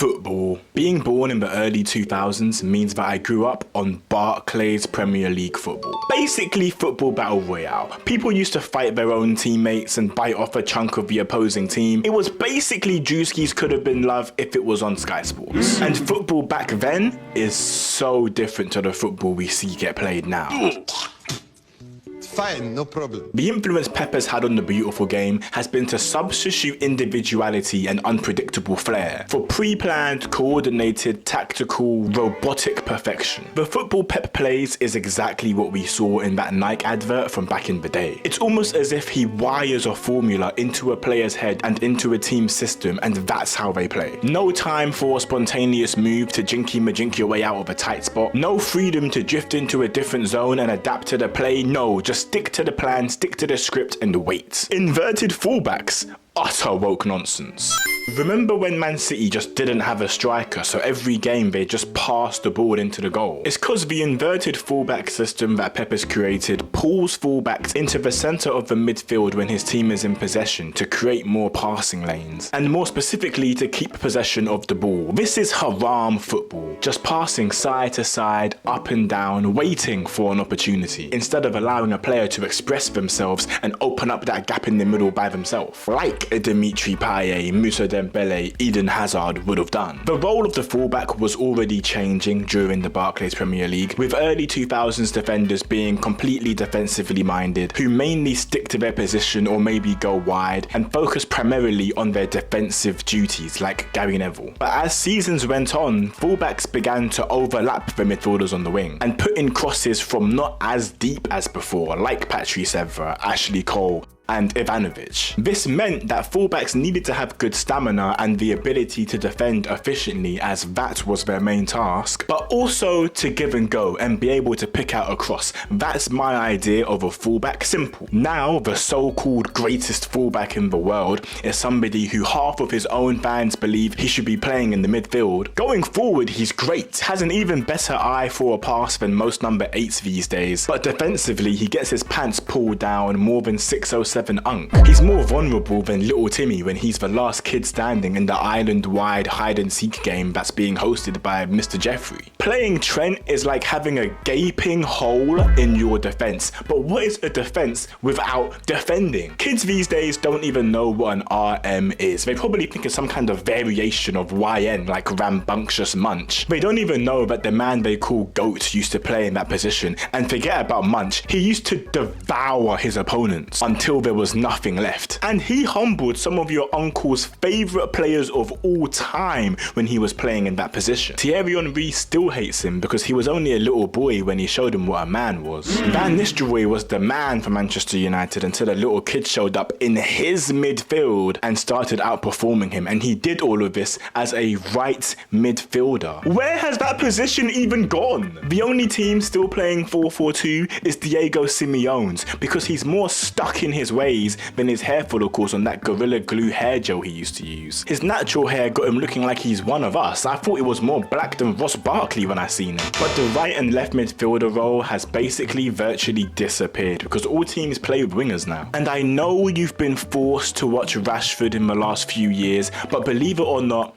Football. Being born in the early 2000s means that I grew up on Barclays Premier League football. Basically football battle royale. People used to fight their own teammates and bite off a chunk of the opposing team. It was basically Drewski's Could Have Been Love if it was on Sky Sports. And football back then is so different to the football we see get played now. Fine, no problem. The influence Pep has had on the beautiful game has been to substitute individuality and unpredictable flair for pre-planned, coordinated, tactical, robotic perfection. The football Pep plays is exactly what we saw in that Nike advert from back in the day. It's almost as if he wires a formula into a player's head and into a team's system, and that's how they play. No time for a spontaneous move to jinky-majink your way out of a tight spot. No freedom to drift into a different zone and adapt to the play. No, just stick to the plan, stick to the script, and wait. Inverted fullbacks. Utter woke nonsense. Remember when Man City just didn't have a striker, so every game they just passed the ball into the goal? It's cause the inverted fullback system that Pep has created pulls fullbacks into the centre of the midfield when his team is in possession to create more passing lanes, and more specifically to keep possession of the ball. This is haram football, just passing side to side, up and down, waiting for an opportunity, instead of allowing a player to express themselves and open up that gap in the middle by themselves, like Dimitri Payet, Moussa Dembele, Eden Hazard would have done. The role of the fullback was already changing during the Barclays Premier League, with early 2000s defenders being completely defensively minded, who mainly stick to their position or maybe go wide and focus primarily on their defensive duties, like Gary Neville. But as seasons went on, fullbacks began to overlap the midfielders on the wing and put in crosses from not as deep as before, like Patrice Evra, Ashley Cole, and Ivanovic. This meant that fullbacks needed to have good stamina and the ability to defend efficiently, as that was their main task, but also to give and go and be able to pick out a cross. That's my idea of a fullback. Simple. Now, the so-called greatest fullback in the world is somebody who half of his own fans believe he should be playing in the midfield. Going forward, he's great, has an even better eye for a pass than most number 8s these days, but defensively he gets his pants pulled down more than 607 unk. He's more vulnerable than little Timmy when he's the last kid standing in the island-wide hide-and-seek game that's being hosted by Mr. Jeffrey. Playing Trent is like having a gaping hole in your defense, but what is a defense without defending? Kids these days don't even know what an RM is. They probably think it's some kind of variation of YN, like rambunctious munch. They don't even know that the man they call GOAT used to play in that position, and forget about munch, he used to devour his opponents until there was nothing left. And he humbled some of your uncle's favourite players of all time when he was playing in that position. Thierry Henry still hates him because he was only a little boy when he showed him what a man was. Van Nistelrooy was the man for Manchester United until a little kid showed up in his midfield and started outperforming him, and he did all of this as a right midfielder. Where has that position even gone? The only team still playing 4-4-2 is Diego Simeone's, because he's more stuck in his ways than his hair follicles on that Gorilla Glue hair gel he used to use. His natural hair got him looking like he's one of us. I thought it was more black than Ross Barkley when I seen him. But the right and left midfielder role has basically virtually disappeared because all teams play with wingers now. And I know you've been forced to watch Rashford in the last few years, but believe it or not,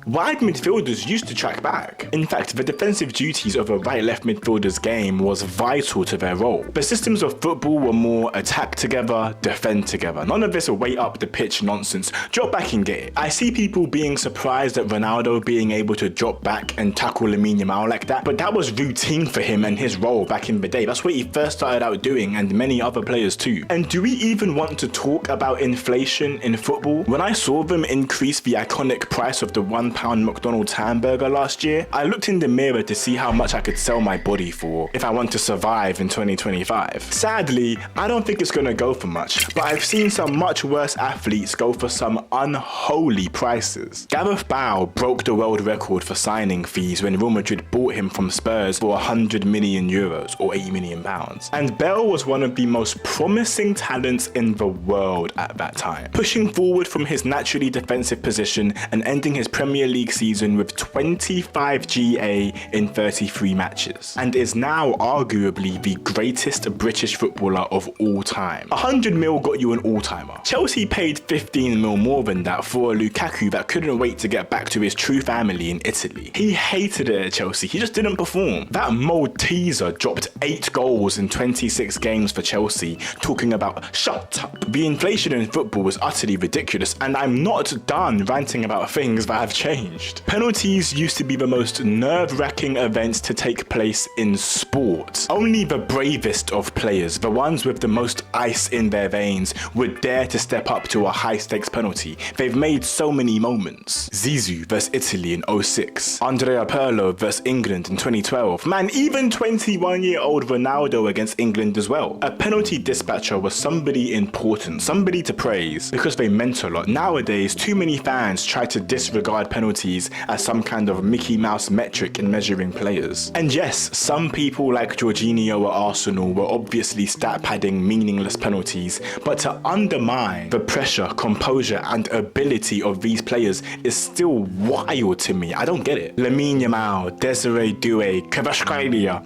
wide midfielders used to track back. In fact, the defensive duties of a right-left midfielder's game was vital to their role. The systems of football were more attack together, defend together. None of this way up the pitch nonsense. Drop back and get it. I see people being surprised at Ronaldo being able to drop back and tackle Lamine Yamal like that, but that was routine for him and his role back in the day. That's what he first started out doing, and many other players too. And do we even want to talk about inflation in football? When I saw them increase the iconic price of the £1 McDonald's hamburger last year, I looked in the mirror to see how much I could sell my body for if I want to survive in 2025. Sadly, I don't think it's gonna go for much, but I've seen some much worse athletes go for some unholy prices. Gareth Bale broke the world record for signing fees when Real Madrid bought him from Spurs for €100 million or £80 million. And Bale was one of the most promising talents in the world at that time, pushing forward from his naturally defensive position and ending his Premier Premier League season with 25 GA in 33 matches, and is now arguably the greatest British footballer of all time. 100 mil got you an all-timer. Chelsea paid 15 mil more than that for a Lukaku that couldn't wait to get back to his true family in Italy. He hated it at Chelsea, he just didn't perform. That Malteser dropped 8 goals in 26 games for Chelsea, talking about shut up. The inflation in football was utterly ridiculous, and I'm not done ranting about things that have changed. Penalties used to be the most nerve-wracking events to take place in sport. Only the bravest of players, the ones with the most ice in their veins, would dare to step up to a high-stakes penalty. They've made so many moments. Zizou vs Italy in 06, Andrea Pirlo vs England in 2012, man, even 21-year-old Ronaldo against England as well. A penalty dispatcher was somebody important, somebody to praise, because they meant a lot. Nowadays, too many fans try to disregard penalties as some kind of Mickey Mouse metric in measuring players. And yes, some people like Jorginho at Arsenal were obviously stat padding meaningless penalties, but to undermine the pressure, composure and ability of these players is still wild to me. I don't get it. Lamine Yamal, Desiree Doué, Kvaratskhelia,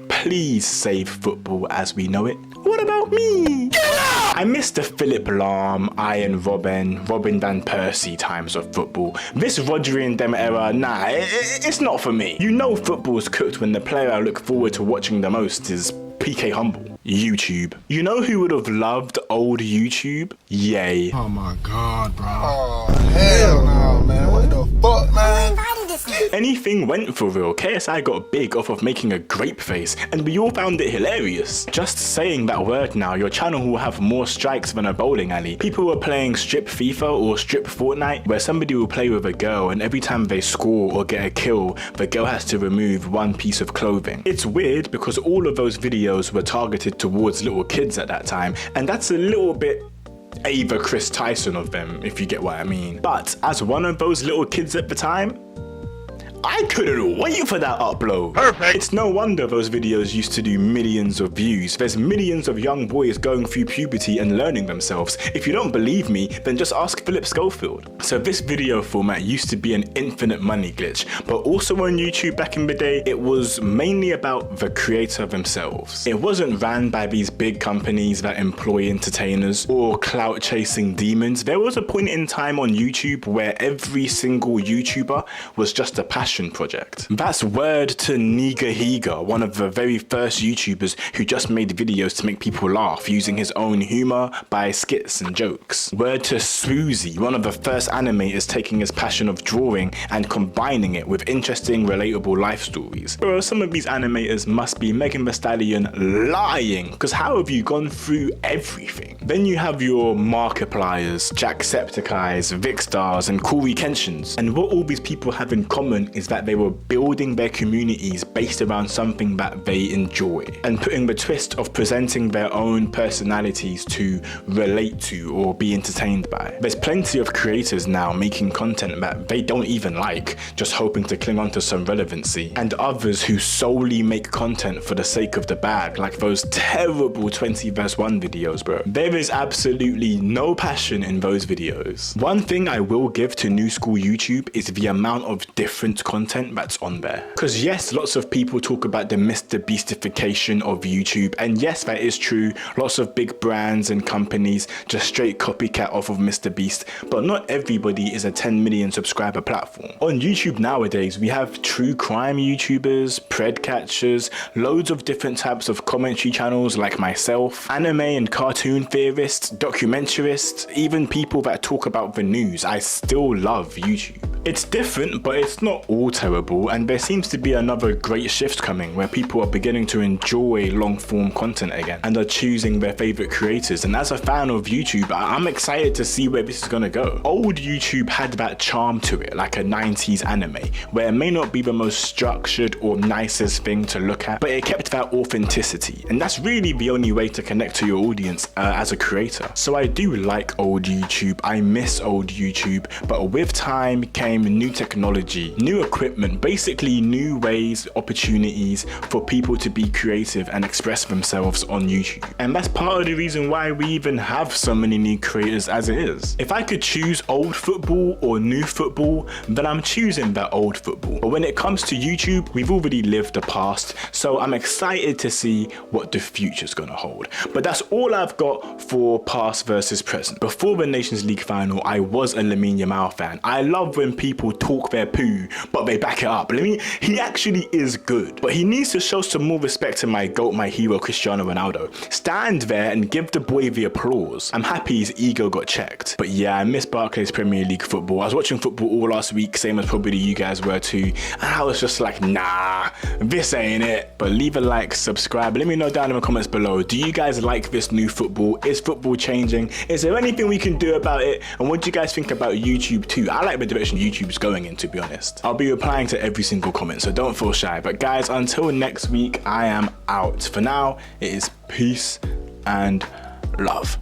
please save football as we know it. What about me? I miss the Philip Lahm, Ian Robben, Robin van Persie times of football. This Rodri and them era, nah, it's not for me. You know football's cooked when the player I look forward to watching the most is PK Humble. YouTube. You know who would have loved old YouTube? Yay. Oh my god, bro. Oh, hell no, man. What the fuck, man? Anything went for real. KSI got big off of making a grape face, and we all found it hilarious. Just saying that word now, your channel will have more strikes than a bowling alley. People were playing strip FIFA or strip Fortnite, where somebody will play with a girl, and every time they score or get a kill, the girl has to remove one piece of clothing. It's weird because all of those videos were targeted towards little kids at that time, and that's a little bit Ava Chris Tyson of them, if you get what I mean. But as one of those little kids at the time, I couldn't wait for that upload. Perfect. It's no wonder those videos used to do millions of views. There's millions of young boys going through puberty and learning themselves. If you don't believe me, then just ask Philip Schofield. So this video format used to be an infinite money glitch, but also on YouTube back in the day, it was mainly about the creator themselves. It wasn't ran by these big companies that employ entertainers or clout chasing demons. There was a point in time on YouTube where every single YouTuber was just a passion project. That's word to Niga Higa, one of the very first YouTubers who just made videos to make people laugh using his own humor by skits and jokes. Word to Swoozy, one of the first animators taking his passion of drawing and combining it with interesting, relatable life stories. Bro, some of these animators must be Megan Thee Stallion lying, because how have you gone through everything? Then you have your Markipliers, Jacksepticeye's, Vikstars and Corey Kenshins, and what all these people have in common is that they were building their communities based around something that they enjoy and putting the twist of presenting their own personalities to relate to or be entertained by. There's plenty of creators now making content that they don't even like, just hoping to cling on to some relevancy, and others who solely make content for the sake of the bag, like those terrible 20 vs 1 videos, bro. There is absolutely no passion in those videos. One thing I will give to new school YouTube is the amount of different content that's on there. Because yes, lots of people talk about the Mr. Beastification of YouTube, and yes, that is true. Lots of big brands and companies just straight copycat off of Mr. Beast, but not everybody is a 10 million subscriber platform. On YouTube nowadays, we have true crime YouTubers, pred catchers, loads of different types of commentary channels like myself, anime and cartoon theorists, documentarists, even people that talk about the news. I still love YouTube. It's different, but it's not all terrible, and there seems to be another great shift coming where people are beginning to enjoy long form content again and are choosing their favorite creators. And as a fan of YouTube, I'm excited to see where this is gonna go. Old YouTube had that charm to it, like a 90s anime, where it may not be the most structured or nicest thing to look at, but it kept that authenticity, and that's really the only way to connect to your audience as a creator. So I do like old YouTube, I miss old YouTube, but with time came new technology, new equipment, basically new ways, opportunities for people to be creative and express themselves on YouTube. And that's part of the reason why we even have so many new creators as it is. If I could choose old football or new football, then I'm choosing that old football. But when it comes to YouTube, we've already lived the past, so I'm excited to see what the future's gonna hold. But that's all I've got for past versus present. Before the Nations League final, I was a Lamine Yamal fan. I love when people talk their poo, but they back it up. I mean, he actually is good, but he needs to show some more respect to my GOAT, my hero, Cristiano Ronaldo. Stand there and give the boy the applause. I'm happy his ego got checked. But yeah, I miss Barclays Premier League football. I was watching football all last week, same as probably you guys were too, and I was just like, nah, this ain't it. But leave a like, subscribe, let me know down in the comments below, do you guys like this new football? Is football changing? Is there anything we can do about it? And what do you guys think about YouTube too? I like the direction YouTube's going in, to be honest. I'll be replying to every single comment, so don't feel shy. But guys, until next week, I am out. For now, it is peace and love.